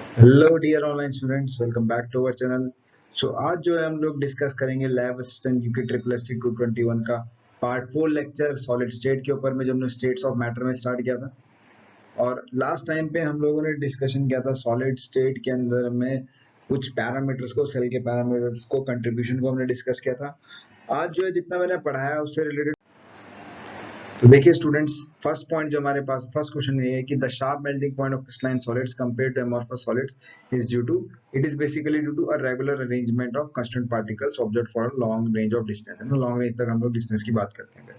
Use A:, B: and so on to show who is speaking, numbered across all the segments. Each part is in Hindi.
A: Hello dear online students, welcome back to our channel. आज जो है हम लोग डिस्कस करेंगे lab assistant UK triple S 221 का पार्ट 4 लेक्चर सॉलिड स्टेट के ऊपर में, जो हमने स्टेट्स ऑफ मैटर में स्टार्ट किया था। और लास्ट टाइम पे हम लोगों ने डिस्कशन किया था सॉलिड स्टेट के अंदर में कुछ पैरामीटर्स को, सेल के पैरामीटर्स को, कंट्रीब्यूशन को हमने डिस्कस किया था। आज जो है जितना मैंने पढ़ाया उससे रिलेटेड, तो देखिए स्टूडेंट्स, फर्स्ट पॉइंट जो हमारे पास फर्स्ट क्वेश्चन ये है कि the sharp melting point of crystalline solids compared to amorphous solids is due to, it is basically due to a regular arrangement of constant particles observed for a long range of distance. है ना, लॉन्ग रेंज तक हम लोग डिस्टेंस की बात करते हैं।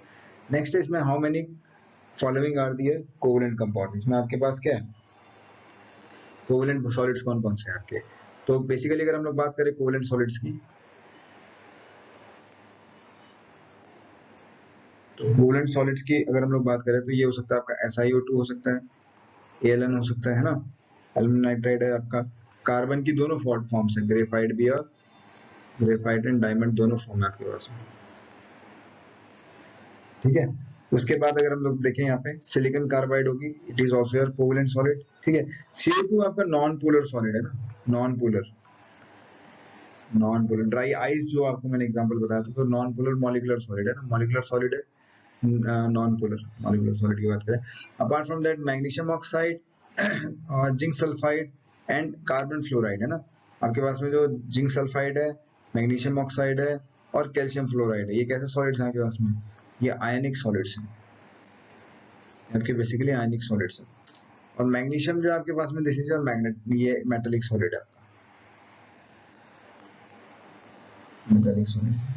A: नेक्स्ट है इसमें, how many following are the covalent compound. इसमें आपके पास क्या है, कोवेलेंट सॉलिड्स कौन कौन से हैं आपके। तो बेसिकली अगर हम लोग बात करें कोवेलेंट सॉलिड्स की, तो कोवेलेंट सॉलिड्स की अगर हम लोग बात करें तो ये हो सकता है आपका SiO2 हो सकता है, ALN हो सकता है ना, एल्यूमिनियम नाइट्राइड है आपका। कार्बन की दोनों फॉर्म्स है, ग्रेफाइट भी और ग्रेफाइट एंड डायमंड दोनों फॉर्म है आपके पास में। ठीक है, उसके बाद अगर हम लोग देखें यहाँ पे सिलिकॉन कार्बाइड होगी, it is also your covalent solid. ठीक है, CO2 आपका नॉन पोलर सॉलिड है ना, non polar. Non polar dry ice जो आपको मैंने एग्जांपल बताया था, तो नॉन पोलर मॉलिक्यूलर सॉलिड है ना, मॉलिक्यूलर सॉलिड है, नॉन पोलर मॉलिक्यूलर सॉलिड की बात करें। Apart from that magnesium oxide, zinc sulphide and carbon fluoride है ना, आपके पास में जो जिंक सल्फाइड है, मैग्नीशियम ऑक्साइड है और कैल्शियम फ्लोराइड है, ये कैसे सॉलिड्स हैं आपके पास में, ये आयनिक सॉलिड्स हैं आपके, बेसिकली आयनिक सॉलिड्स हैं। और मैग्नीशियम जो आपके पास में, दिस इज योर मैग्नेट, ये मेटालिक सॉलिड है, मेटालिक सॉलिड।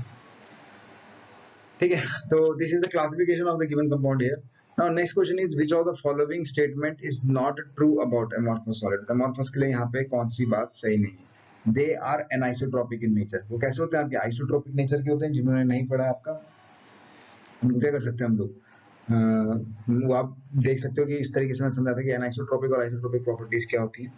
A: ठीक है, तो this is the classification of the given compound here. Now next question is which of the following statement is not true about amorphous solid. Amorphous के लिए यहाँ पे कौन सी बात सही नहीं है। They are anisotropic in nature. वो कैसे होते हैं आपके, आइसोट्रोपिक नेचर के होते हैं। जिन्होंने नहीं पढ़ा आपका, उनको क्या कर सकते हैं हम लोग, वो आप देख सकते हो कि इस तरीके से मैं समझाता कि एनाइसोट्रोपिक और आइसोट्रोपिक प्रॉपर्टीज क्या होती हैं।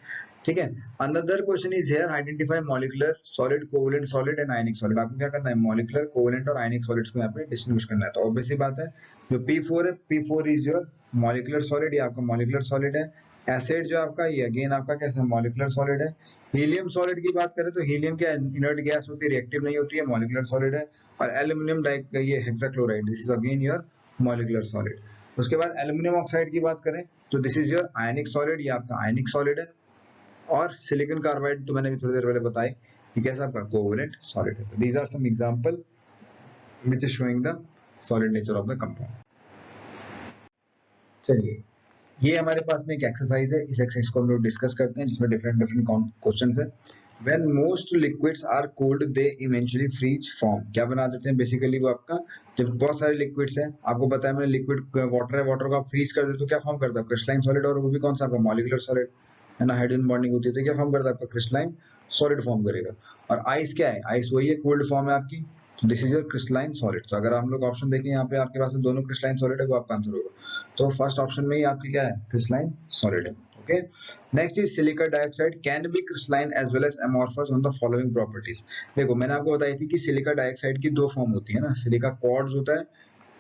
A: ठीक है, another question is here, identify molecular solid, covalent solid and ionic solid. आपको क्या करना है, मॉलिक्यूलर, कोवेलेंट और आयनिक सॉलिड्स को यहाँ पे डिस्टिंग्विश करना है। तो ऑब्वियस सी बात है, जो P4 है, P4 is your molecular solid, ये आपका मॉलिक्यूलर सॉलिड है। एसिड जो आपका, ये अगेन आपका कैसा मॉलिक्यूलर सॉलिड है। हीलियम सॉलिड की बात करें तो हीलियम क्या इनर्ट गैस होती है, रिएक्टिव नहीं होती है, मॉलिक्यूलर सॉलिड है। और एल्यूमिनियम डाइ, ये hexachloride, this is again your molecular solid. उसके बाद एल्यूमिनियम ऑक्साइड की बात करें तो this is your ionic solid, ये आपका आयनिक सॉलिड है। और सिलिकॉन कार्बाइड तो मैंने भी थोड़ी देर पहले बताई कि कैसा आपका कोवेलेंट सॉलिड है। These are some example which is showing the solid nature of the compound. चलिए, ये हमारे पास में एक एक्सरसाइज है, इस एक्सरसाइज को हम लोग डिस्कस करते हैं, जिसमें डिफरेंट डिफरेंट क्वेश्चंस है। When most liquids are cooled, they eventually freeze form। क्या बना देते हैं बेसिकली वो आपका, जब बहुत सारे लिक्विड्स हैं, आपको पता है मैंने, लिक्विड वाटर है, वाटर को आप फ्रीज कर देते तो क्या फॉर्म करता है, क्रिस्टलाइन सॉलिड। और वो भी कौन सा आपका, मॉलिक्यूलर सॉलिड है ना, हाइड्रोजन बॉन्डिंग होती है, तो क्या फॉर्म करता है आपका, क्रिस्टलाइन सॉलिड फॉर्म करेगा। और आइस क्या है, आइस वही है, कोल्ड फॉर्म है आपकी, तो this is your crystalline solid. तो अगर हम लोग ऑप्शन देखें यहाँ पे, आपके पास दोनों क्रिस्टलाइन सॉलिड है, वो आपका आंसर होगा। तो फर्स्ट ऑप्शन में ही आपकी क्या है, क्रिस्टलाइन सॉलिड है। Okay, next is silica dioxide can be crystalline as well as amorphous on the following properties. देखो मैंने आपको बताई थी कि सिलिका डाइऑक्साइड की दो फॉर्म होती है ना, सिलिका क्वार्ट्ज होता है,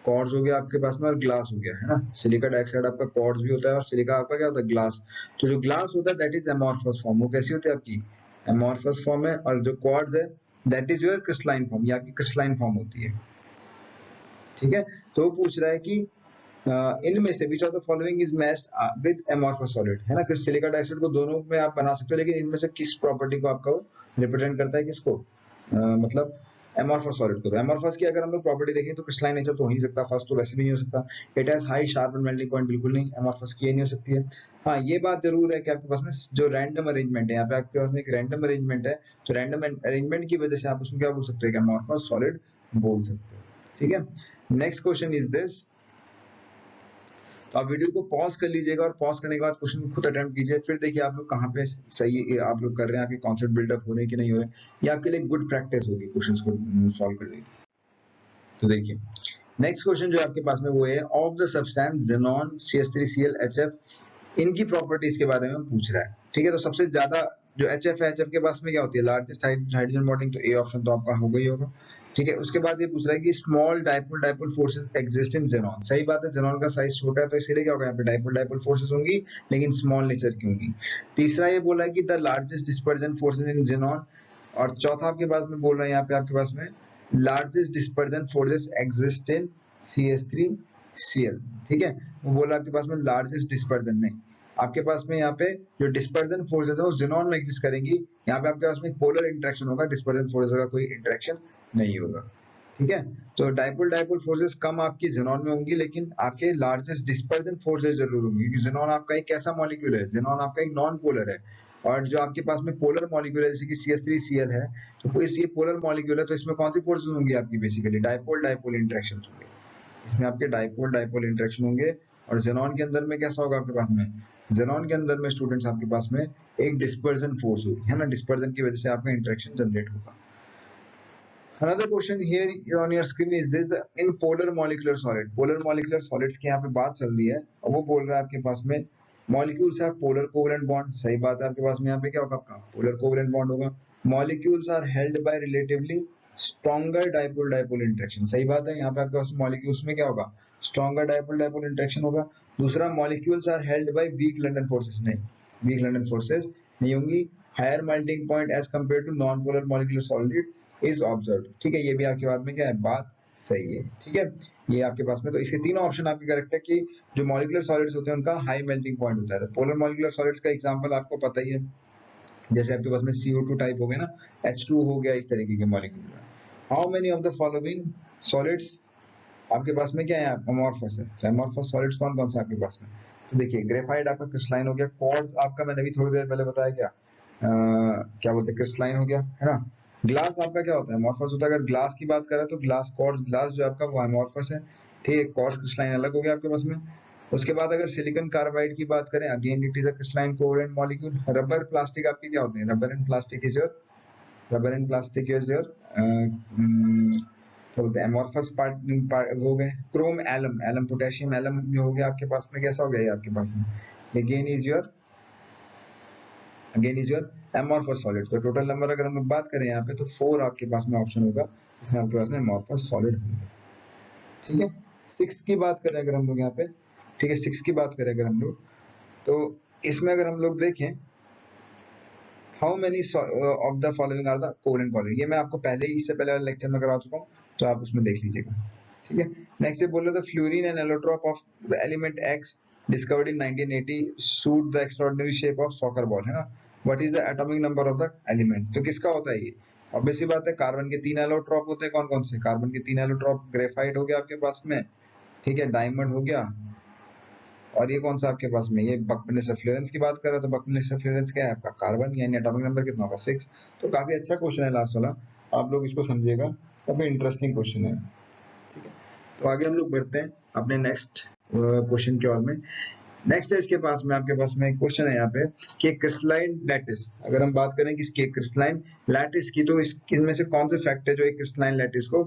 A: क्वार्ट्ज हो गया आपके पास में, और ग्लास हो गया है ना। सिलिका डाइऑक्साइड आपका क्वार्ट्ज भी होता है और सिलिका आपका क्या होता है, ग्लास। तो जो ग्लास होता है दैट इज अमॉर्फस फॉर्म। वो कैसी होती है आपकी, अमॉर्फस फॉर्म है। और जो क्वार्ट्ज है that is your crystalline form, ये आपकी क्रिस्टलाइन फॉर्म होती है। ठीक है, तो वो पूछ रहा है कि इनमें से which of the following is matched with amorphous solid, है ना। फिर सिलिका डाइऑक्साइड को दोनों में आप बना सकते हो, लेकिन इनमें से किस प्रॉपर्टी को आपका वो रिप्रेजेंट करता है, किसको, मतलब अमॉर्फस सॉलिड को। तो अमॉर्फस की अगर हम लोग प्रॉपर्टी देखें तो क्रिस्टलाइन नेचर तो हो ही नहीं सकता, फर्स्ट तो वैसे भी नहीं हो सकता। It has high sharp and melting point, बिल्कुल नहीं, अमॉर्फस की ये नहीं हो सकती है। हाँ, ये बात जरूर है कि आपके पास में जो रैंडम अरेंजमेंट है, यहाँ पे आपके पास में एक रैंडम अरेंजमेंट है, तो रैंडम अरेंजमेंट की वजह से आप उसमें क्या बोल सकते हो, कि अमॉर्फस सॉलिड बोल सकते हो। ठीक है, नेक्स्ट क्वेश्चन इज दिस। तो आप वीडियो को पॉज कर लीजिएगा, और पॉज करने के बाद क्वेश्चन को खुद अटेम्प्ट कीजिए, फिर देखिए आप लोग कहाँ पे सही आप लोग कर रहे हैं, आपके कॉन्सेप्ट बिल्डअप हो रहे हैं कि नहीं हो रहे हैं। ये आपके लिए गुड प्रैक्टिस होगी क्वेश्चंस को सॉल्व करने की। तो देखिए नेक्स्ट क्वेश्चन जो आपके पास में वो है, of the substance xenon CH3Cl इनकी प्रॉपर्टीज के बारे में पूछ रहा है। ठीक है, तो सबसे ज्यादा जो HF है, HF के पास में क्या होती है, लार्जेस्ट हाइड्रोजन बॉन्डिंग, तो ए ऑप्शन तो आपका होगा ही होगा। ठीक है। उसके बाद ये पूछ रहा है कि small dipole dipole forces exist in xenon. सही बात है, जेनॉन का साइज छोटा है तो इसीलिए क्या होगा, यहाँ पे डाइपोल डाइपोल फोर्सेस होंगी लेकिन स्मॉल नेचर की होंगी। तीसरा ये बोला है कि the largest dispersion forces in xenon. और चौथा आपके पास में बोल रहा है यहाँ पे आपके पास में largest dispersion forces exist in CH3Cl। ठीक है, वो बोला आपके पास में लार्जेस्ट डिस्पर्जन नहीं, आपके पास में यहाँ पे जो डिस्पर्जन फोर्सेस है वो जेनॉन में एग्जिस्ट करेंगी। यहाँ पे आपके पास में पोलर इंटरेक्शन होगा, डिस्पर्जन फोर्सेस का कोई इंटरेक्शन नहीं होगा। ठीक है, तो डाइपोल डाइपोल फोर्सेस कम आपकी जेनॉन में होंगी लेकिन आपके लार्जेस्ट डिस्पर्जन फोर्सेस जरूर होंगी, क्योंकि जेनॉन आपका एक कैसा मॉलिक्यूल है, जेनॉन आपका एक नॉन पोलर है। और जो आपके पास में पोलर मॉलिक्यूल है जैसे कि CH3Cl है, तो इस ये पोलर मॉलिक्यूल है तो इसमें कौन सी फोर्सेस होंगी आपकी, बेसिकली डाइपोल डाइपोल इंटरेक्शन होंगे, इसमें आपके डाइपोल डाइपोल इंटरेक्शन होंगे। और जेनॉन के अंदर में कैसा होगा आपके पास में, जेनॉन के अंदर में स्टूडेंट्स आपके पास में एक डिस्पर्जन फोर्स होगी, है ना, डिस्पर्जन की वजह से आपका इंटरेक्शन जनरेट होगा। Another question here on your screen is this, the in polar molecular solid, polar molecular solids की यहाँ पे बात चल रही है और वो बोल रहा है आपके पास में molecules have polar covalent bond। सही बात है, आपके पास में यहाँ पे क्या होगा, आपका polar covalent bond होगा। Molecules are held by relatively stronger dipole dipole interaction। सही बात है, यहाँ पे आपके पास molecules में क्या होगा, stronger dipole dipole interaction होगा। दूसरा, molecules are held by weak London forces। नहीं, weak London forces नहीं होंगी। Higher melting point as compared to non-polar molecular solid is observe. ठीक है, ये भी आपके बाद में क्या है, बात सही है। ठीक है, ये आपके पास में तो इसके तीनों ऑप्शन आपके करेक्ट है कि जो मॉलिक्यूलर सॉलिड्स होते हैं उनका हाई मेल्टिंग पॉइंट होता है। पोलर मॉलिक्यूलर सॉलिड्स का एग्जांपल आपको पता ही है, जैसे आपके पास में CO2 टाइप हो गया ना, H2 हो गया, इस तरीके के molecule. How many of the following solids आपके पास में क्या है, अमॉर्फस है। तो अमॉर्फस सॉलिड्स कौन कौन सा आपके पास में, तो देखिए ग्रेफाइट आपका क्रिस्टलाइन हो गया, क्वार्ट्ज आपका मैंने अभी थोड़ी देर पहले बताया क्या बोलते हैं, क्रिस्टलाइन हो गया, है ना। ग्लास आपका क्या होता है, अमॉर्फस होता है। अगर ग्लास की बात करें तो ग्लास क्वार्ट्ज ग्लास जो आपका वो अमॉर्फस है। ठीक है, क्वार्ट्ज क्रिस्टलाइन अलग हो गया आपके पास में। उसके बाद अगर सिलिकॉन कार्बाइड की बात करें, again it is a crystalline covalent molecule. Rubber plastic आपकी क्या होते हैं, rubber and plastic is your, rubber and plastic is your क्या बोलते हैं, अमॉर्फस पार्ट हो गए। Chrome alum, alum potassium alum जो हो गया आपके पास में, कैसा हो गया ये आपके पास में, again is your amorphous solid. तो टोटल नंबर अगर हम लोग बात करें यहाँ पे तो 4 आपके पास में ऑप्शन होगा, इसमें आपके पास में अमॉर्फस सॉलिड होंगे। ठीक है, 6 की बात करें अगर हम लोग यहाँ पे, ठीक है 6 की बात करें अगर हम लोग, तो इसमें अगर हम लोग देखें how many of the following are the covalent bond, ये मैं आपको पहले ही इससे पहले वाले लेक्चर में करवा चुका हूँ, तो आप उसमें देख लीजिएगा। ठीक है, नेक्स्ट ये बोल रहे थे fluorine and allotrope of the element X discovered in 1980 suit the extraordinary shape of soccer ball, है ना। What is the atomic number of the element, तो किसका होता है ये, ऑब्वियस सी बात है कार्बन के 3 एलोट्रोप होते हैं। कौन कौन से, कार्बन के 3 एलोट्रोप, ग्रेफाइट हो गया आपके पास में, ठीक है, डायमंड हो गया, और ये कौन सा आपके पास में, ये बकमिलिस फ्लोरेंस की बात कर रहे हो, तो बकमिलिस फ्लोरेंस क्या है आपका कार्बन, यानी एटॉमिक नंबर कितना होगा 6। तो काफी अच्छा क्वेश्चन है लास्ट वाला, आप लोग इसको समझिएगा, काफी इंटरेस्टिंग क्वेश्चन है। ठीक है, तो आगे हम लोग बढ़ते हैं अपने नेक्स्ट क्वेश्चन की ओर में। नेक्स्ट है इसके पास में, आपके पास में एक क्वेश्चन है यहाँ पे कि क्रिस्टलाइन लैटिस, अगर हम बात करें कि इसके क्रिस्टलाइन लैटिस की, तो इनमें से कौन से फैक्ट है जो एक क्रिस्टलाइन लैटिस को,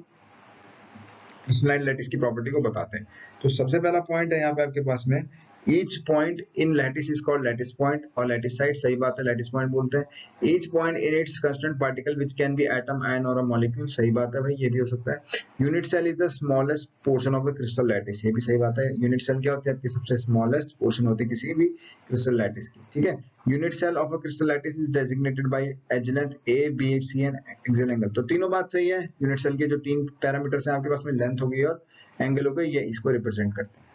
A: क्रिस्टलाइन लैटिस की प्रॉपर्टी को बताते हैं। तो सबसे पहला पॉइंट है यहाँ पे आपके पास में, each point in lattice is called lattice point और लैटिस साइड। सही बात है, लैटिस पॉइंट बोलते हैं। Each point in its constant particle which can be atom, ion और अ मॉलिक्यूल। सही बात है भाई, ये भी हो सकता है। Unit cell is the smallest portion of the crystal lattice, ये भी सही बात है। यूनिट सेल क्या होती है आपकी, सबसे स्मॉलेस्ट पोर्शन होती है किसी भी क्रिस्टल लैटिस की। ठीक है, unit cell of a crystal lattice is designated by edge length A, B, C and axial angle. तो तीनों बात सही है, यूनिट सेल के जो 3 पैरामीटर्स हैं आपके पास में, लेंथ हो गई और एंगल हो गई, ये इसको रिप्रेजेंट करते हैं।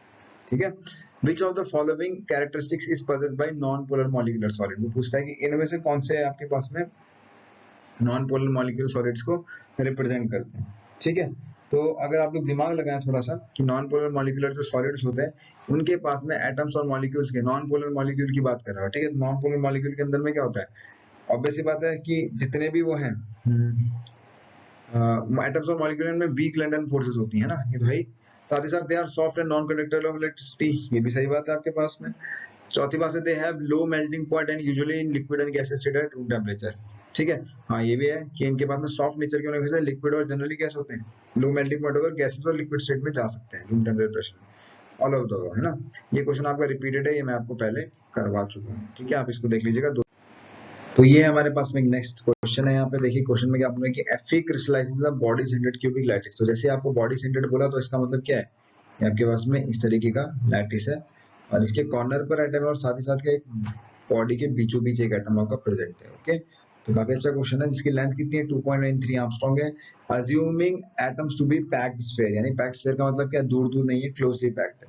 A: ठीक है, which of the following characteristics is possessed by non-polar molecular solid, वो पूछता है कि इनमें से कौन से आपके पास में नॉन पोलर मॉलिक्यूलर सॉलिड्स को रिप्रेजेंट करते हैं। ठीक है, तो अगर आप लोग दिमाग लगाएं थोड़ा सा कि नॉन पोलर मॉलिक्यूलर जो सॉलिड्स होते हैं उनके पास में एटम्स और मॉलिक्यूल्स के, नॉन पोलर मॉलिक्यूल की बात कर रहा है, ठीक है, नॉन पोलर मॉलिक्यूल के अंदर में क्या होता है, ऑब्वियस सी बात है कि जितने भी वो हैं एटम्स और मॉलिक्यूल में वीक लंडन फोर्सेस होती है ना, ये भाई। साथ ही साथ they are soft and non conductor of electricity, ये भी सही बात है आपके पास में। चौथी बात है they have low melting point and usually in liquid and gases state at room temperature. ठीक है, हाँ ये भी है कि इनके पास में सॉफ्ट नेचर की वजह से लिक्विड और जनरली गैस होते हैं, लो मेल्टिंग पॉइंट होकर गैसेस और लिक्विड स्टेट में जा सकते हैं room temperature all over the world, है ना। ये क्वेश्चन आपका रिपीटेड है, ये मैं आपको पहले करवा चुका हूँ। ठीक है, आप इसको देख लीजिएगा। तो ये हमारे पास में नेक्स्ट क्वेश्चन है। यहाँ पे देखिए क्वेश्चन में क्या बोला कि Fe crystallises the body centred cubic lattice. तो जैसे आपको बॉडी सेंटर्ड बोला तो इसका मतलब क्या है, ये आपके पास में इस तरीके का लैटिस है और इसके कॉर्नर पर एटम है और साथ ही साथ एक बॉडी के बीचों बीच एक एटम आपका प्रेजेंट है। ओके, तो काफी अच्छा क्वेश्चन है जिसकी लेंथ कितनी है 2.93 आर्मस्ट्रांग है। Assuming atoms to be packed sphere, यानी पैक्ड स्फीयर का मतलब क्या, दूर दूर नहीं है, क्लोजली पैक्ड है।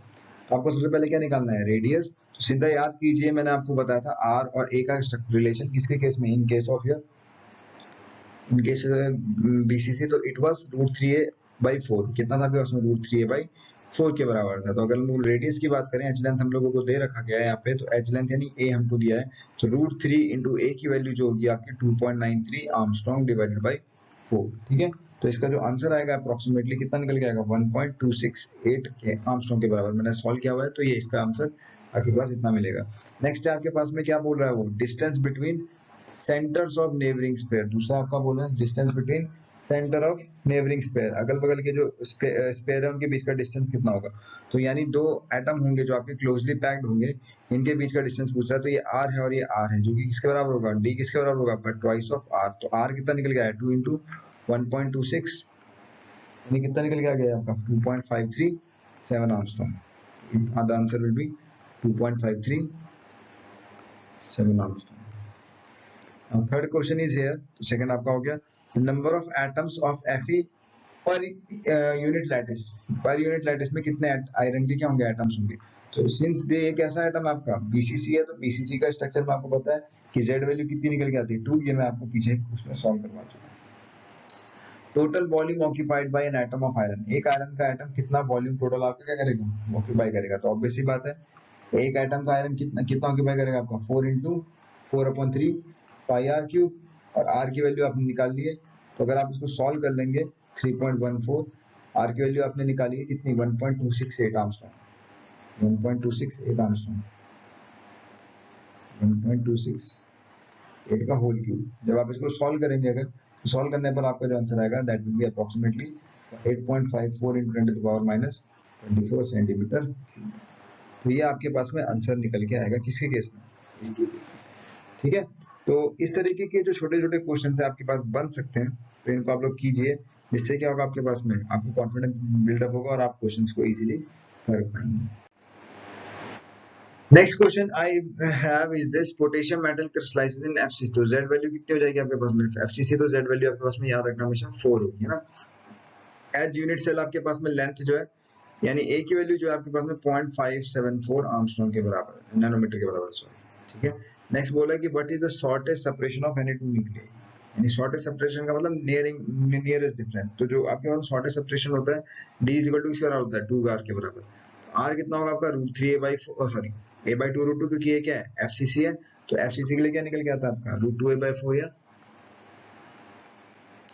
A: तो आपको सबसे पहले क्या निकालना है, रेडियस। तो सीधा याद कीजिए, मैंने आपको बताया था आर और ए का रिलेशन किसके केस में, in case of your, in case BCC, तो इट वाज √3a/4। कितना था आपके पास में, √3a/4 के बराबर था। तो अगर हम रेडियस की बात करें, एच लेंथ हम लोगों को दे रखा गया है यहाँ पे, तो एच लेंथ यानी ए हमको दिया है, तो √3 इंटू ए की वैल्यू जो होगी आपकी 2.93 आर्मस्ट्रांग डिवाइडेड बाई 4। ठीक है, तो इसका जो आंसर आएगा अप्रोक्सीमेटली कितना निकल के आएगा, 1.268 के आर्मस्ट्रांग के बराबर। मैंने सॉल्व किया हुआ है, तो ये इसका आंसर आपके पास इतना मिलेगा। नेक्स्ट है आपके पास में क्या बोल रहा है वो, distance between centres of neighbouring sphere. दूसरा आपका बोल रहा है distance between centre of neighbouring sphere, अगल बगल के जो स्पेयर है उनके बीच का डिस्टेंस कितना होगा। तो यानी दो एटम होंगे जो आपके क्लोजली पैक्ड होंगे, इनके बीच का डिस्टेंस पूछ रहा है। तो ये आर है और ये आर है, जो कि किसके बराबर होगा, डी किसके बराबर होगा आपका, ट्वाइस ऑफ आर। तो आर कितना निकल गया है, 2 इंटू 1.26, यानी कितना निकल गया है आपका 2.537 Armstrong. The answer will be 2.537 Armstrong. Third question is here, तो सेकंड आपका हो गया, number of atoms of Fe per unit lattice. Per unit lattice में कितने आयरन के क्या होंगे, एटम्स होंगे। तो सिंस दे एक ऐसा एटम आपका बीसीसी है, तो बीसीसी का स्ट्रक्चर में आपको पता है कि जेड वैल्यू कितनी निकल के आती है, 2। ये मैं आपको पीछे उसमें सॉल्व करवा चुका हूँ। Total volume occupied by an atom of iron, एक आयरन का एटम कितना वॉल्यूम टोटल आपका क्या करेगा, ऑक्यूपाई करेगा। तो ऑब्वियस सी बात है, एक एटम का आयरन कितना कितना ऑक्यूपाई करेगा आपका, 4 इंटू 4/3 पाई आर क्यूब, और आर की वैल्यू आपने निकाल ली है। तो अगर आप इसको सॉल्व कर लेंगे 3.14, आर की वैल्यू आपने निकाली है कितनी, 1.268 आर्मस्ट्रांग, 1.268 आर्मस्ट्रांग, 1.268 का होल क्यूब। जब आप इसको सॉल्व करेंगे, अगर तो सॉल्व करने पर आपका जो आंसर आएगा that will be approximately 8.54 × 10⁻⁻24 centimetre. तो ये आपके पास में आंसर निकल के आएगा किसके केस में, इसके केस में। ठीक है, तो इस तरीके के जो छोटे छोटे क्वेश्चन है आपके पास बन सकते हैं, तो इनको आप लोग कीजिए, जिससे क्या होगा आपके पास में, आपको कॉन्फिडेंस बिल्डअप होगा और आप क्वेश्चंस को इजीली कर पाएंगे। Next question I have is this, potassium metal crystallises in FC. तो जेड वैल्यू कितनी हो जाएगी आपके पास में, एफसीसी, तो जेड वैल्यू आपके पास में याद रखना हमेशा 4 होगी, है ना। एज यूनिट सेल आपके पास में लेंथ जो है, यानी ए की वैल्यू जो है आपके पास में 0.574 आर्मस्ट्रांग के बराबर है, नैनोमीटर के बराबर, सॉरी। ठीक है, नेक्स्ट बोला कि what is the shortest separation of any two nuclei, यानी शॉर्टेस्ट सेपरेशन का मतलब नियरेस्ट डिफरेंस। तो जो आपके पास शॉर्टेस्ट सेपरेशन होता है डी इज इक्वल टू इसके बराबर होता है 2 आर के बराबर। आर कितना होगा आपका √3a/4, सॉरी a/2 √2, क्योंकि ये क्या है एफसीसी है, तो एफसीसी के लिए क्या निकल के आता है आपका √2a/4 या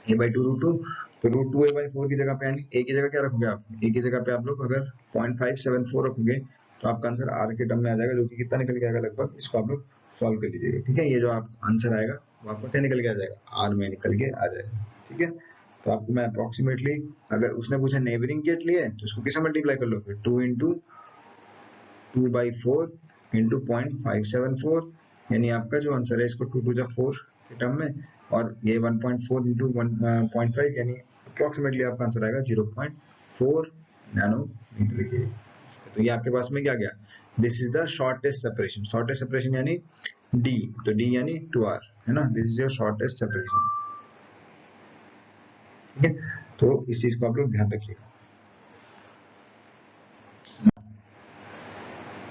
A: a/2 √2। तो √2a/4 की जगह पे, यानी a की जगह क्या रखोगे आप, a की जगह पे आप लोग अगर 0.574 रखोगे, तो आपका आंसर r के टर्म में आ जाएगा, जो कि कितना निकल के आएगा लगभग, इसको आप लोग सॉल्व कर लीजिएगा। ठीक है, ये जो आप आंसर आएगा वो आपका क्या निकल के आ जाएगा, r में निकल के आ जाएगा। ठीक है, तो आपको मैं अप्रोक्सीमेटली, अगर उसने पूछा नेबरिंग गेट लिए तो इसको किससे मल्टीप्लाई कर लो, फिर 2 इंटू 2/4 इंटू 0.574, यानी आपका जो आंसर है इसको 2 टू 4 के टर्म में, और ये 1.4 इंटू 1.5, यानी अप्रोक्सीमेटली आपका आंसर आएगा 0.4 नैनोमीटर के। तो ये आपके पास में क्या गया, this is the shortest separation, shortest separation यानी डी, तो डी यानी 2r, है ना, this is your shortest separation. ठीक है, तो इस चीज को आप लोग ध्यान रखिएगा।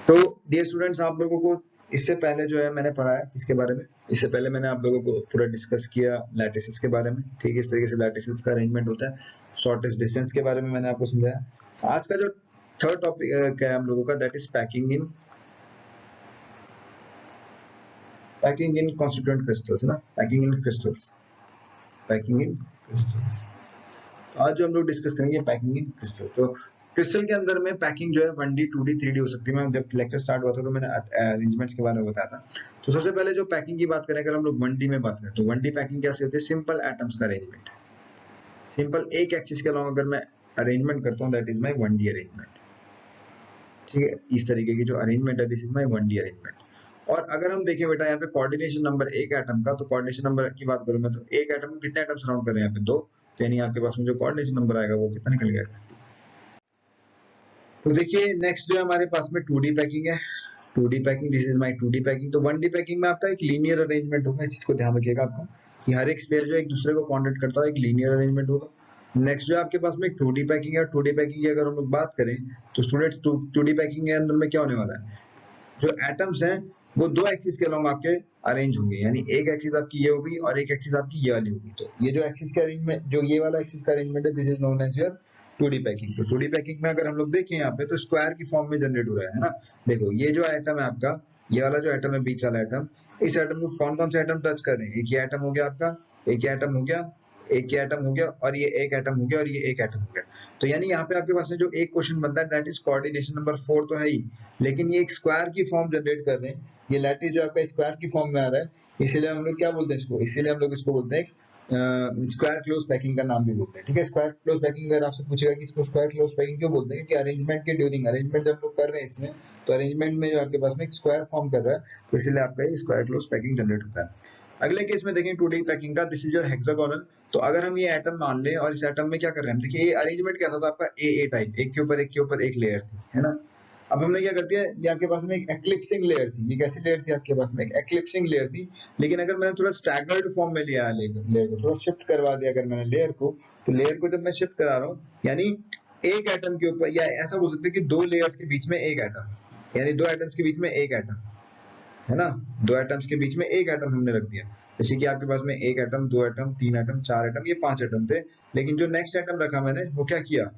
A: तो डियर स्टूडेंट्स, आप लोगों को इससे पहले जो है मैंने पढ़ाया किसके बारे में, इससे पहले मैंने आप लोगों को पूरा डिस्कस किया लैटिसेस के बारे में। ठीक है, इस तरीके से लैटिसेस का अरेंजमेंट होता है, शॉर्टेस्ट डिस्टेंस के बारे में मैंने आपको समझाया। आज का जो थर्ड टॉपिक क्या है हम लोगों का, that is packing in constituent crystals, ना, packing in crystals, packing in crystals. आज जो हम लोग डिस्कस करेंगे पैकिंग इन क्रिस्टल। तो क्रिस्टल के अंदर में पैकिंग जो है 1D 2D 3D हो सकती है। मैं जब लेक्चर स्टार्ट हुआ था तो मैंने अरेंजमेंट्स के बारे में बताया था। तो सबसे पहले जो पैकिंग की बात करें, अगर हम लोग 1D में बात करें, तो 1D पैकिंग कैसे होती है, सिंपल एटम्स का अरेंजमेंट, सिंपल एक एक्सिस के अलॉन्ग अगर मैं अरेंजमेंट करता हूँ, that is my 1D arrangement. ठीक है, इस तरीके की जो अरेंजमेंट है, this is my 1D arrangement. और अगर हम देखें बेटा यहाँ पे कोऑर्डिनेशन नंबर एक एटम का, तो कोऑर्डिनेशन नंबर की बात करूं मैं तो एक एटम में कितने एटम सराउंड कर रहे हैं यहाँ पे 2, तो यानी आपके पास में जो कोऑर्डिनेशन नंबर आएगा वो कितना निकल गया। तो देखिए नेक्स्ट जो है हमारे पास में 2D पैकिंग है। 2D packing, this is my 2D packing. तो 1D पैकिंग में आपका एक लीनियर अरेंजमेंट होगा, इस चीज को ध्यान रखिएगा आपको कि हर एक स्पेयर जो एक दूसरे को कॉन्टेक्ट करता है, एक लीनियर अरेंजमेंट होगा। नेक्स्ट जो आपके पास में 2D पैकिंग है, 2D पैकिंग की अगर हम लोग बात करें तो स्टूडेंट 2D पैकिंग के अंदर में क्या होने वाला है, जो एटम्स हैं वो दो एक्सिस के अलोंग आपके अरेंज होंगे, यानी एक एक्सिस आपकी ये होगी और एक एक्सिस आपकी ये वाली होगी। तो ये जो एक्सिस का अरेंजमेंट, जो ये वाला एक्सिस का अरेंजमेंट है, this is known as your 2D packing. तो 2D पैकिंग में अगर हम लोग देखें यहाँ पे तो स्क्वायर की फॉर्म में जनरेट हो रहा है ना। देखो ये जो एटम है आपका, ये वाला जो एटम है बीच वाला एटम, इस एटम को कौन कौन से एटम टच कर रहे हैं, एक ये एटम हो गया आपका, एक ये एटम हो गया, एक ये एटम हो गया और ये एक एटम हो गया और ये एक एटम हो गया। तो यानी यहाँ पे आपके पास में जो एक क्वेश्चन बनता है दैट इज कोऑर्डिनेशन नंबर 4 तो है ही, लेकिन ये एक स्क्वायर की फॉर्म जनरेट कर रहे हैं। ये लैटिस जो आपका स्क्वायर की फॉर्म में आ रहा है, इसीलिए हम लोग क्या बोलते हैं इसको, इसीलिए हम लोग इसको बोलते हैं स्क्वायर क्लोज पैकिंग का नाम भी बोलते हैं। ठीक है, स्क्वायर क्लोज पैकिंग अगर आपसे पूछेगा कि इसको स्क्वायर क्लोज पैकिंग क्यों बोलते हैं, कि अरेंजमेंट के ड्यूरिंग, अरेंजमेंट जब लोग कर रहे हैं इसमें, तो अरेंजमेंट में जो आपके पास में एक स्क्वायर फॉर्म कर रहा है, तो इसलिए आपका ये स्क्वायर क्लोज पैकिंग जनरेट होता है। अगले केस में देखें 2D पैकिंग का, दिस इज योर हेक्सागोनल। तो अगर हम ये एटम मान लें और इस एटम में क्या कर रहे हैं हम, देखिए ये अरेंजमेंट कैसा था आपका, ए टाइप, एक के ऊपर एक के ऊपर एक लेयर थी, है ना। अब हमने क्या कर दिया, ये आपके पास में एक एक्लिप्सिंग लेयर थी। ये कैसी लेयर थी आपके पास में, एक एक्लिप्सिंग लेयर थी। लेकिन अगर मैंने थोड़ा स्टैगर्ड फॉर्म में लिया है लेयर को, थोड़ा शिफ्ट करवा दिया अगर मैंने लेयर को, तो लेयर को जब मैं शिफ्ट करा रहा हूँ, यानी एक एटम के ऊपर, या ऐसा बोल सकते हैं कि दो लेयर्स के बीच में एक एटम, यानी दो एटम्स के बीच में एक एटम, है ना। दो एटम्स के बीच में एक एटम हमने रख दिया, जैसे कि आपके पास में एक एटम, दो एटम, तीन एटम, चार एटम, ये पांच एटम थे। लेकिन जो नेक्स्ट एटम रखा मैंने वो क्या किया,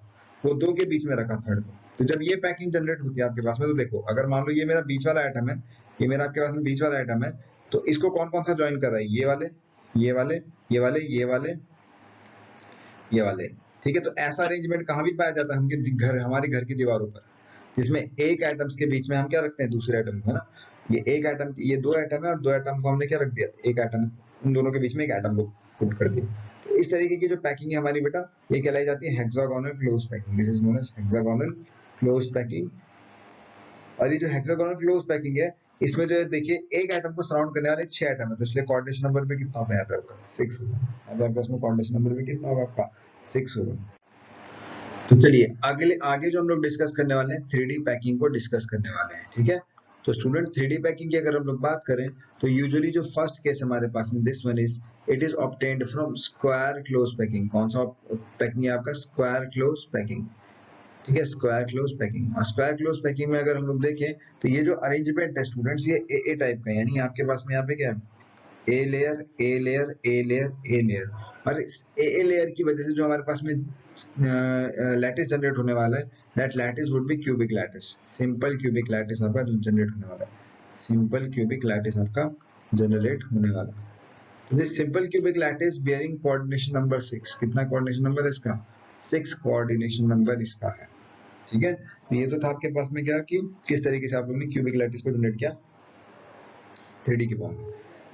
A: वो दो के बीच में रखा थर्ड को। तो जब ये पैकिंग जनरेट होती है आपके पास में, तो देखो अगर मान लो ये मेरा बीच वाला एटम है, ये मेरा आपके पास में बीच वाला एटम है, तो इसको कौन कौन सा ज्वाइन कर रहा है, ये वाले, ये वाले, ये वाले, ये वाले, ये वाले। ठीक है, तो ऐसा अरेंजमेंट कहाँ भी पाया जाता है, हम घर, हमारे घर की दीवारों पर, जिसमें एक एटम्स के बीच में हम क्या रखते हैं, दूसरे एटम को, है ना। ये एक एटम, ये दो एटम है और दो एटम को हमने क्या रख दिया, एक एटम, उन दोनों के बीच में एक एटम को पुट कर दिया। तो इस तरीके की जो पैकिंग है हमारी बेटा, ये कहलाई जाती है hexagonal close packing. This is known as hexagonal close packing. और ये जो हेक्सागोनल क्लोज पैकिंग है, इसमें जो है देखिए एक एटम को सराउंड करने वाले 6 एटम है, तो इसलिए कोऑर्डिनेशन नंबर पे कितना होगा यहाँ पे आपका 6 होगा। अब आपका इसमें कोऑर्डिनेशन नंबर पे कितना होगा आपका 6 होगा। तो चलिए आगे आगे जो हम लोग डिस्कस करने वाले हैं 3D पैकिंग को डिस्कस करने वाले हैं। ठीक है, तो स्टूडेंट 3D पैकिंग की अगर हम लोग बात करें तो यूजुअली जो फर्स्ट केस हमारे पास में, this one is, it is obtained from square close packing. कौन सा पैकिंग है आपका, स्क्वायर क्लोज पैकिंग। ठीक है, स्क्वायर क्लोज पैकिंग। और स्क्वायर क्लोज पैकिंग में अगर हम लोग देखें तो ये जो अरेंजमेंट है स्टूडेंट्स, ये ए टाइप का है, यानी आपके पास में यहाँ पे क्या है, a layer, a layer, a layer, a layer. और इस ए लेयर की वजह से जो हमारे पास में लैटिस जनरेट होने वाला है, that lattice would be cubic lattice. Simple cubic lattice आपका जनरेट होने वाला है, सिंपल क्यूबिक लैटिस आपका जनरेट होने वाला है। तो this simple cubic lattice bearing coordination number 6, कितना कोऑर्डिनेशन नंबर है इसका, 6 कोऑर्डिनेशन नंबर इसका है। ठीक है, तो ये तो था आपके पास में क्या, कि किस तरीके से आप लोगों ने क्यूबिक लैटिस को जनरेट किया 3D की फॉर्म में।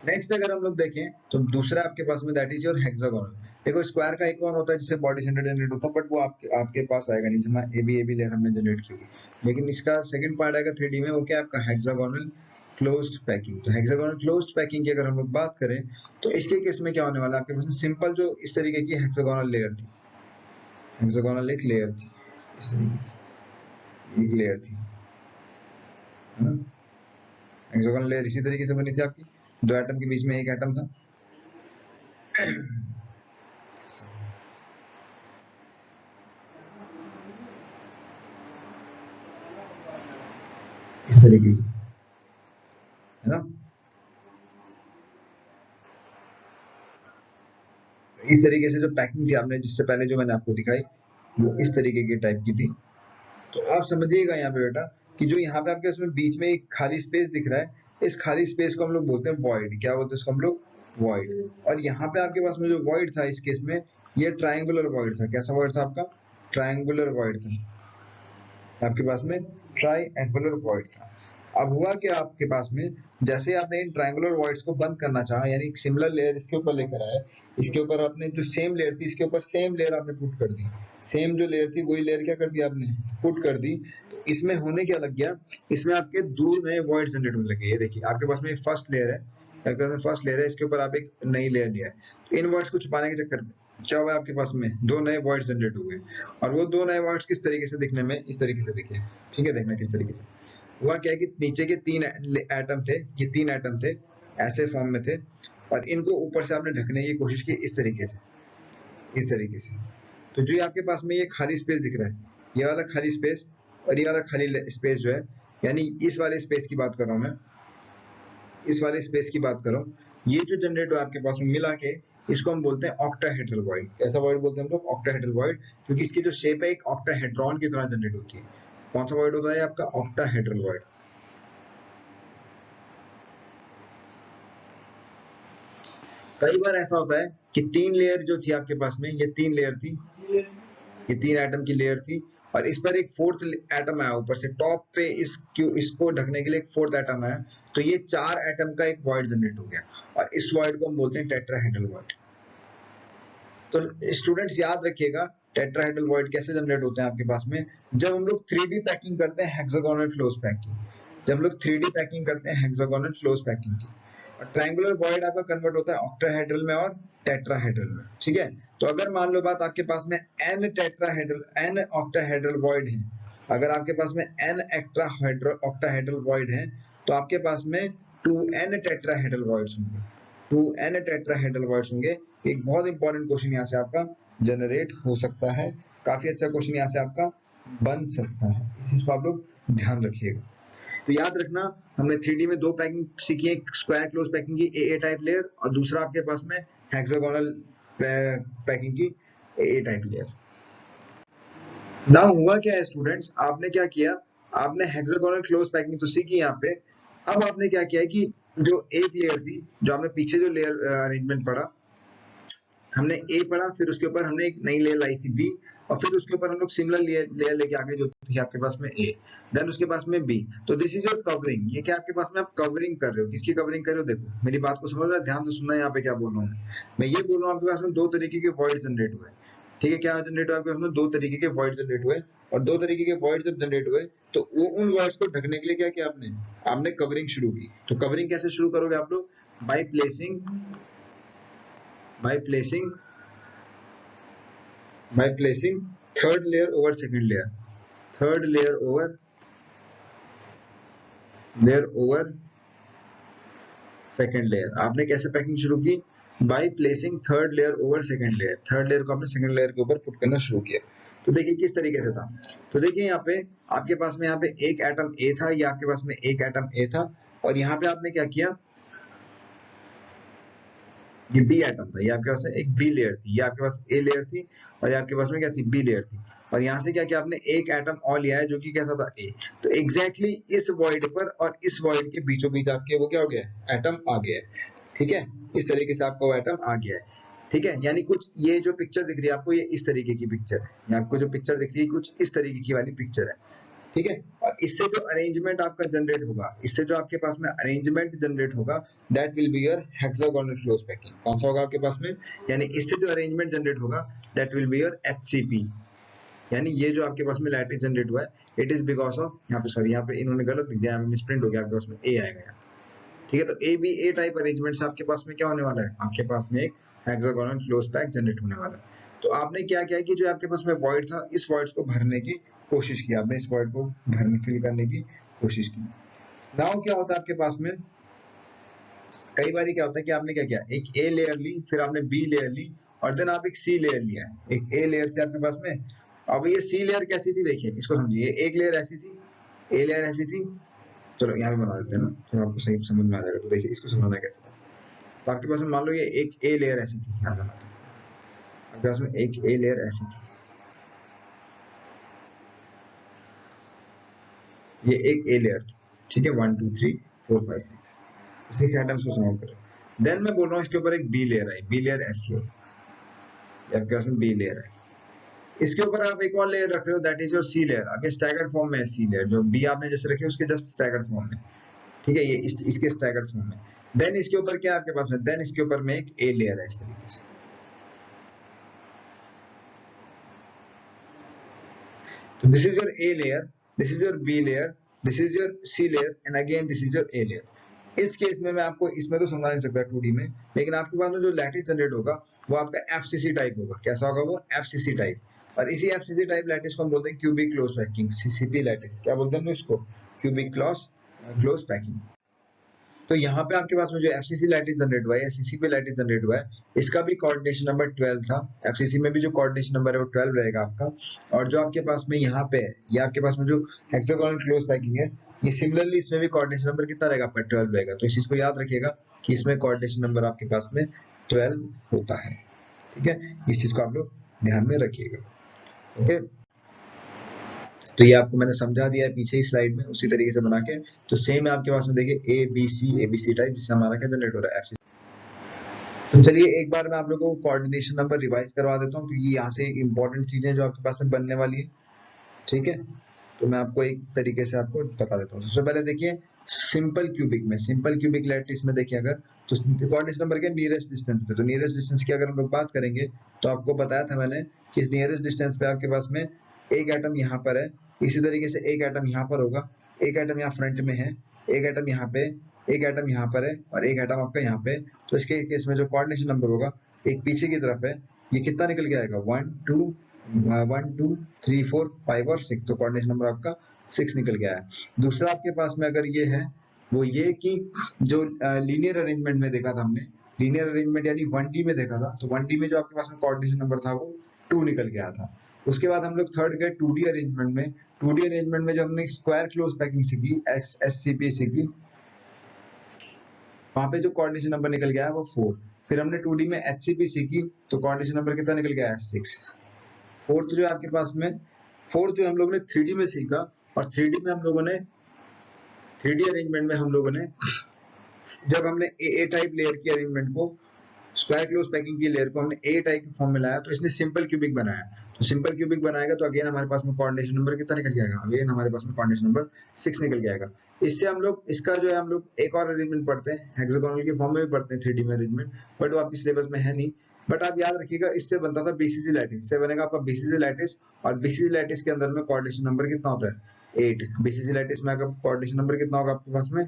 A: नेक्स्ट अगर हम लोग देखें तो दूसरा आपके पास में दैट इज योर हेक्सागोनल। देखो स्क्वायर का एक और होता है जिससे बॉडी सेंटर जनरेट होता है, बट वो आपके पास आएगा नहीं, जमा ए बी लेयर हमने जनरेट की होगी। लेकिन इसका सेकंड पार्ट आएगा 3D में, वो क्या आपका हेक्सागोनल क्लोज्ड पैकिंग। तो हेक्सागोनल क्लोज्ड पैकिंग की अगर हम लोग बात करें तो इसके केस में क्या होने वाला है, आपके पास सिंपल जो इस तरीके की हेक्सागोनल लेयर थी, हेक्सागोनल एक लेयर थी, इस तरीके एक लेयर थी, है ना। हेक्सागोनल लेयर इसी तरीके से बनी थी आपकी, दो एटम के बीच में एक एटम था। इस तरीके से, है ना। इस तरीके से जो पैकिंग थी आपने, जिससे पहले जो मैंने आपको दिखाई, वो इस तरीके की टाइप की थी। तो आप समझिएगा यहाँ पे बेटा कि जो यहाँ पे आपके उसमें बीच में एक खाली स्पेस दिख रहा है, इस खाली स्पेस को हम लोग बोलते हैं वॉइड। क्या बोलते हैं इसको हम लोग, वॉइड। और यहाँ पे आपके पास में जो वॉइड था इस केस में, ये ट्राइंगुलर वॉइड था। कैसा वॉइड था आपका, ट्राइंगुलर वॉइड था आपके पास में, ट्राइंगुलर वॉइड था। अब हुआ क्या आपके पास में, जैसे आपने इन ट्रायंगुलर वॉइड्स को बंद करना चाहा, यानी एक सिमिलर लेयर इसके ऊपर लेकर आए, इसके ऊपर आपने जो सेम लेयर थी इसके ऊपर सेम लेयर आपने पुट कर दी, सेम जो लेयर थी वही लेयर क्या कर दी आपने पुट कर दी। तो इसमें होने क्या लग गया, इसमें आपके दो नए वॉइड जनरेट होने लगे। ये देखिए आपके पास में फर्स्ट लेयर है, आपके पास में फर्स्ट लेयर है, इसके ऊपर आप एक नई लेयर लिया है। तो इन वॉइड्स को छुपाने के चक्कर में क्या हुआ, आपके पास में दो नए वॉइड्स जनरेट हो गए। और वो दो नए वॉइड्स किस तरीके से दिखने में, इस तरीके से दिखे। ठीक है, देखना किस तरीके से हुआ क्या है कि नीचे के तीन एटम थे, ये तीन एटम थे ऐसे फॉर्म में थे, और इनको ऊपर से आपने ढकने की कोशिश की इस तरीके से, इस तरीके से। तो जो आपके पास में ये खाली स्पेस दिख रहा है, ये वाला खाली स्पेस और ये वाला खाली स्पेस जो है, यानी इस वाले स्पेस की बात कर रहा हूं मैं, इस वाले स्पेस की बात कर रहा हूँ, ये जो जनरेट हुआ आपके पास में मिला के, इसको हम बोलते हैं ऑक्टाहेड्रल वॉइड। कैसा वॉइड बोलते हैं हम लोग, ऑक्टाहेड्रल वॉइड, क्योंकि इसकी जो शेप है एक ऑक्टाहेड्रॉन की तरह जनरेट होती है। कौन सा वॉइड होता है आपका, ऑक्टाहेड्रल वॉइड। कई बार ऐसा होता है कि तीन लेयर जो थी आपके पास में, ये तीन लेयर थी, ये तीन एटम की लेयर थी, और इस पर एक फोर्थ एटम आया ऊपर से टॉप पे, इसको ढकने के लिए एक फोर्थ एटम आया। तो ये चार एटम का एक वॉइड जनरेट हो गया, और इस वॉइड को हम बोलते हैं टेट्राहेड्रल वॉइड। तो स्टूडेंट्स याद रखिएगा, टेट्राहेड्रल वॉइड कैसे जनरेट होते हैं आपके पास में, जब हम लोग 3D पैकिंग करते हैं, हेक्सागोनल फ्लोस पैकिंग, जब हम लोग 3D पैकिंग करते हैं हेक्सागोनल फ्लोस पैकिंग की। और ट्रायंगुलर वॉइड आपका कन्वर्ट होता है ऑक्टाहेड्रल में और टेट्राहेड्रल में। ठीक है, तो अगर मान लो बात आपके पास में n tetrahedral, n octahedral void है, अगर आपके पास में n ऑक्टाहेड्रल वॉइड है, तो आपके पास में 2n टेट्राहेड्रल वॉइड्स होंगे, 2n टेट्राहेड्रल वॉइड्स होंगे। एक बहुत इंपॉर्टेंट क्वेश्चन यहाँ से आपका जनरेट हो सकता है, काफी अच्छा क्वेश्चन यहाँ से आपका बन सकता है, इस चीज को आप लोग ध्यान रखिएगा। तो याद रखना, हमने 3D में दो पैकिंग सीखी, एक स्क्वायर क्लोज पैकिंग की ए टाइप लेयर, और दूसरा आपके पास में हेक्सागोनल पैकिंग की ए टाइप लेयर। नाउ हुआ क्या है स्टूडेंट्स, आपने क्या किया, आपने हेक्सागोनल क्लोज पैकिंग तो सीखी यहाँ पे। अब आपने क्या किया है कि जो एक लेयर थी, जो आपने पीछे जो लेयर अरेंजमेंट पढ़ा, हमने ए पढ़ा, फिर उसके ऊपर हमने एक नई लेयर लाई थी बी, और फिर उसके ऊपर हम लोग सिमिलर लेयर लेके आगे जो थी आपके पास में ए, देन उसके पास में बी। तो दिस इज योर कवरिंग, ये क्या आपके पास में आप कवरिंग कर रहे हो, किसकी कवरिंग कर रहे हो, देखो मेरी बात को समझ रहे, ध्यान से सुनना, यहाँ पे क्या बोल रहा हूँ मैं ये बोल रहा हूँ आपके पास में दो तरीके के वॉइड जनरेट हुए। ठीक है, क्या जनरेट हुआ आपके पास में, दो तरीके के वॉइड जनरेट हुए, और दो तरीके के वॉइड जब जनरेट हुए तो वो उन वॉइड्स को ढकने के लिए क्या किया आपने, आपने कवरिंग शुरू की। तो कवरिंग कैसे शुरू करोगे आप लोग, by placing by placing third layer over second layer, third layer over second layer। आपने कैसे पैकिंग शुरू की, by placing third layer over second layer, third layer को आपने सेकंड लेयर के ऊपर पुट करना शुरू किया। तो देखिए किस तरीके से था, तो देखिए यहाँ पे आपके पास में यहाँ पे एक एटम ए था, ये आपके पास में एक एटम ए था, और यहाँ पे आपने क्या किया, ये बी एटम था, ये आपके पास एक बी लेयर थी, ये आपके पास ए लेयर थी, और ये आपके पास में क्या थी, बी लेयर थी। और यहाँ से क्या किया आपने, एक एटम और लिया है जो कि कैसा था, ए। तो एग्जैक्टली इस वॉइड पर और इस वॉइड के बीचों बीच आपके वो क्या हो गया, एटम आ गया है। ठीक है, इस तरीके से आपका वो एटम आ गया है। ठीक है, यानी कुछ ये जो पिक्चर दिख रही है आपको, ये इस तरीके की पिक्चर है, ये आपको जो पिक्चर दिख रही है कुछ इस तरीके की वाली पिक्चर है। ठीक है, और इससे जो अरेंजमेंट आपका जनरेट होगा, इससे जो आपके पास में अरेंजमेंट जनरेट होगा, that will be your hexagonal flows packing. कौन सा होगा आपके पास में, यानी इससे जो अरेंजमेंट जनरेट होगा that will be your HCP. यानी ये जो आपके पास में लैटिस जनरेट हुआ है, इट इज बिकॉज ऑफ, यहाँ पे सॉरी, यहाँ पे इन्होंने गलत लिख दिया, यहाँ पे मिसप्रिंट हो गया, आपके पास में ए आएगा यहाँ। ठीक है, तो A B A type arrangement से आपके पास में क्या होने वाला है, आपके पास में एक हेक्सागोनल फ्लोस पैक जनरेट होने वाला है। तो आपने क्या किया कि जो आपके पास में वॉइड था, इस वॉइड्स को भरने की कोशिश की, आपने इस वॉइड को भरने फिल करने की कोशिश की। नाउ क्या होता है आपके पास में, कई बार क्या होता है कि आपने क्या किया, एक ए लेयर ली, फिर आपने बी लेयर ली, और देन आप एक सी लेयर लिया। एक ए लेयर थी आपके पास में, अब ये सी लेयर कैसी थी, देखिए इसको समझिए, एक लेयर ऐसी थी, ए लेयर ऐसी थी, चलो यहाँ पे बना देते हैं ना, तो आपको सही समझ में आ जाएगा। तो देखिए इसको समझना कैसे था, तो आपके पास में मान लो ये एक ए लेयर ऐसी थी, यहाँ बनाते हैं, आपके पास में एक ए लेयर ऐसी थी, ये एक ए लेयर थी। ठीक है, 1 2 3 4 5 6 एटम्स को समाप्त करें। देन मैं बोल रहा हूँ इसके ऊपर एक be layer I, be layer ऐसी है, आपके पास में बी लेयर है। इसके ऊपर आप एक और लेयर रख रहे हो, that is your C layer. अब ये स्टैगर्ड फॉर्म में है सी लेयर, जो बी आपने जैसे रखी है उसके जस्ट स्टैगर्ड फॉर्म में, ठीक है, ये इसके स्टैगर्ड फॉर्म में। देन इसके ऊपर क्या आपके पास में, देन इसके ऊपर में एक ए लेयर है इस तरीके से। तो this is your A layer, this is your B layer, this is your C layer and again this is your A layer. इस केस में मैं आपको इसमें तो समझा नहीं सकता 2D में, लेकिन आपके पास में जो लैटिस जनरेट होगा वो आपका एफसीसी टाइप होगा। कैसा होगा वो, एफसीसी टाइप। और इसी एफसीसी टाइप लैटिस को हम बोलते हैं cubic close packing, CCP lattice. क्या बोलते हैं इसको, क्यूबिक क्लोज पैकिंग। तो यहाँ पे आपके पास में जो एफसीसी लैटिस जनरेट हुआ है या सीसीपी लैटिस जनरेट हुआ है, इसका भी कोऑर्डिनेशन नंबर 12 था। एफसीसी में भी जो कोऑर्डिनेशन नंबर है वो 12 रहेगा आपका। और जो आपके पास में यहाँ पे है, ये आपके पास में जो हेक्सागोनल क्लोज पैकिंग है, ये सिमिलरली इसमें भी कोऑर्डिनेशन नंबर कितना रहेगा आपका, 12 रहेगा। तो इस चीज को याद रखिएगा कि इसमें कोऑर्डिनेशन नंबर आपके पास में 12 होता है, ठीक है। इस चीज को आप लोग ध्यान में रखिएगा, ओके। तो ये आपको मैंने समझा दिया है पीछे ही स्लाइड में, उसी तरीके से बना के। तो सेम है आपके पास में, देखिए एबीसी टाइप, जिससे हमारा क्या जनरेट हो रहा है, एफसीसी। तो चलिए एक बार मैं आप लोगों को कोऑर्डिनेशन नंबर रिवाइज करवा देता हूँ, क्योंकि यहाँ से इंपॉर्टेंट चीजें जो आपके पास में बनने वाली है, ठीक है। तो मैं आपको एक तरीके से आपको बता देता हूँ। सबसे पहले देखिए सिंपल क्यूबिक लैटिस में देखिए अगर, तो कोऑर्डिनेशन नंबर के नियरेस्ट डिस्टेंस पे, तो नियरेस्ट डिस्टेंस की अगर हम लोग बात करेंगे तो आपको बताया था मैंने कि नियरेस्ट डिस्टेंस पे आपके पास में एक एटम यहाँ पर है, इसी तरीके से एक एटम यहाँ पर होगा, एक एटम यहाँ फ्रंट में है, एक एटम यहाँ पे, एक एटम यहाँ पर है और एक एटम आपका यहाँ पे। तो इसके केस में जो कोऑर्डिनेशन नंबर होगा एक पीछे की तरफ है, ये कितना निकल के आएगा, 1 2 3 4 5 और 6। तो कोऑर्डिनेशन नंबर आपका 6 निकल गया है। दूसरा आपके पास में अगर ये है, वो ये कि जो लीनियर अरेंजमेंट में देखा था हमने, लीनियर अरेंजमेंट यानी 1D में देखा था, तो 1D में जो आपके पास में कोऑर्डिनेशन नंबर था वो 2 निकल के आया था। उसके बाद हम लोग थर्ड गए 2D अरेंजमेंट में। 2D अरेंजमेंट में जो हमने स्क्वायर क्लोज पैकिंग सीखी, एससीपी सीखी, वहां पे जो कोऑर्डिनेशन नंबर निकल गया है वो 4। फिर हमने 2D में एचसीपी सीखी, तो कोऑर्डिनेशन नंबर कितना निकल गया है, 6। फोर्थ जो आपके पास में, फोर्थ जो हम लोगों ने 3D में सीखा, और 3D में हम लोगों ने 3D अरेंजमेंट में हम लोगों ने जब हमने ए टाइप लेयर की अरेंजमेंट को, स्क्वायर क्लोज पैकिंग की लेयर को हमने ए टाइप के फॉर्म में लाया, तो इसने सिंपल क्यूबिक बनाया। तो सिंपल क्यूबिक बनाएगा तो अगेन हमारे पास में कोऑर्डिनेशन नंबर कितना निकल जाएगा, अगेन हमारे पास में कोऑर्डिनेशन नंबर 6 निकल जाएगा। इससे हम लोग इसका जो है हम लोग एक और अरेंजमेंट पढ़ते हैं, हेक्सागोनल के फॉर्म में भी पढ़ते हैं 3D में अरेंजमेंट, बट वो आपकी सिलेबस में है नहीं। बट आप याद रखिएगा इससे बनता था बीसीसी लैटिस, इससे बनेगा आपका बीसीसी लैटिस। और बीसीसी लैटिस के अंदर में कोऑर्डिनेशन नंबर कितना होता है, 8। बीसीसी लैटिस में आपका कोऑर्डिनेशन नंबर कितना होगा आपके पास में,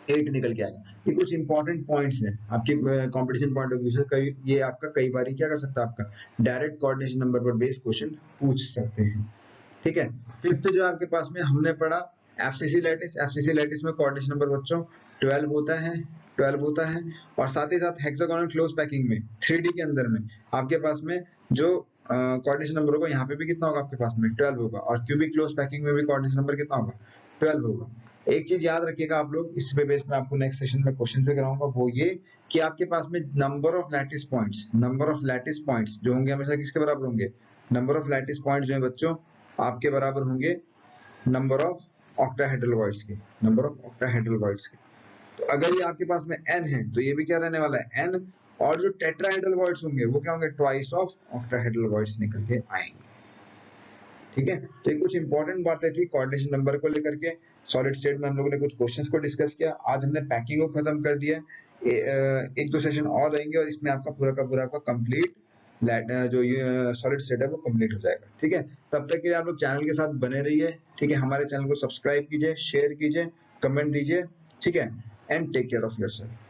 A: 8 निकल के आएगा। ये कुछ इंपॉर्टेंट पॉइंट्स हैं आपके कंपटीशन पॉइंट ऑफ व्यू से। कई ये आपका कई बार क्या कर सकता है, आपका डायरेक्ट कोऑर्डिनेशन नंबर पर बेस्ड क्वेश्चन पूछ सकते हैं, ठीक है। फिफ्थ जो आपके पास में हमने पढ़ा एफसीसी लैटिस। एफसीसी लैटिस में कोऑर्डिनेशन नंबर बच्चों 12 होता है, 12 होता है। और साथ ही साथ हेक्सागोनल क्लोज पैकिंग में 3D के अंदर में आपके पास में जो कोऑर्डिनेशन नंबर होगा यहाँ पे भी कितना होगा आपके पास में, 12 होगा। और क्यूबिक क्लोज पैकिंग में भी कोऑर्डिनेशन नंबर कितना होगा, 12 होगा। एक चीज याद रखिएगा आप लोग, इस पे बेस में आपको नेक्स्ट सेशन में क्वेश्चन पे कराऊंगा, वो ये कि आपके पास में नंबर ऑफ लैटिस पॉइंट्स जो होंगे हमेशा किसके बराबर होंगे, नंबर ऑफ लैटिस पॉइंट्स जो है बच्चों आपके बराबर होंगे नंबर ऑफ ऑक्टाहेड्रल वॉइड्स के, नंबर ऑफ ऑक्टाहेड्रल वॉइड्स के। तो अगर ये आपके पास में n है तो ये भी क्या रहने वाला है, n। और जो टेट्राहेड्रल वॉइड्स होंगे वो क्या होंगे, ट्वाइस ऑफ ऑक्टाहेड्रल वॉइड्स निकल के आएंगे, ठीक है। तो ये कुछ इंपॉर्टेंट बातें थी कोऑर्डिनेशन नंबर को लेकर के। सॉलिड स्टेट में हम लोगों ने कुछ क्वेश्चंस को डिस्कस किया। आज हमने पैकिंग को खत्म कर दिया। एक दो सेशन और रहेंगे और इसमें आपका पूरा का पूरा आपका कंप्लीट जो ये सॉलिड स्टेट है वो कंप्लीट हो जाएगा, ठीक है। तब तक के लिए आप लोग चैनल के साथ बने रहिए, ठीक है। हमारे चैनल को सब्सक्राइब कीजिए, शेयर कीजिए, कमेंट दीजिए, ठीक है। And take care of yourself.